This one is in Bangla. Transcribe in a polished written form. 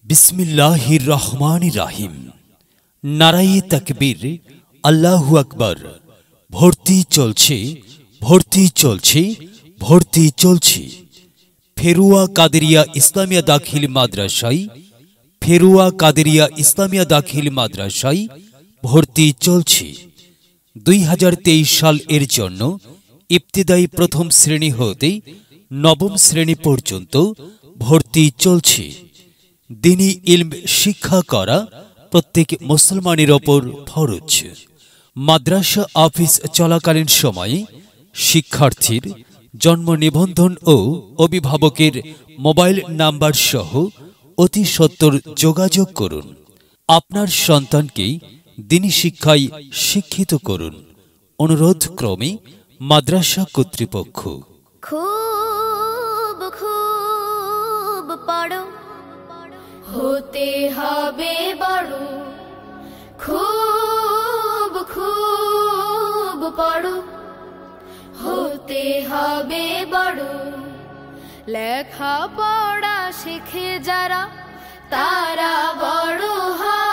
बिस्मिल्लाहिर रहमानिर रहीम। नाराये ताकबीर, आल्लाहु আকবার। ভর্তি চলছে, ভর্তি চলছে, ভর্তি চলছে। ফেরুয়া কাদেরিয়া ইসলামিয়া দাখিল মাদ্রাসায়, ফেরুয়া কাদেরিয়া ইসলামিয়া দাখিল মাদ্রাসায় ভর্তি চলছে। 2023 সাল এর জন্য ইবতিদায়ী প্রথম শ্রেণী হতে নবম শ্রেণী পর্যন্ত ভর্তি চলছে। দিনী ইলম শিক্ষা করা প্রত্যেক মুসলমানের ওপর ফরজ। মাদ্রাসা অফিস চলাকালীন সময়ে শিক্ষার্থীর জন্ম নিবন্ধন ও অভিভাবকের মোবাইল নাম্বার সহ অতি সত্বর যোগাযোগ করুন। আপনার সন্তানকে দিনী শিক্ষায় শিক্ষিত করুন। অনুরোধ ক্রমে মাদ্রাসা কর্তৃপক্ষ। খুব খুব পড়ো, হতে হবে বড়। খুব খুব পড়ো, হতে হবে বড়। লেখা পড়া শিখে যারা, তারা বড় হয়।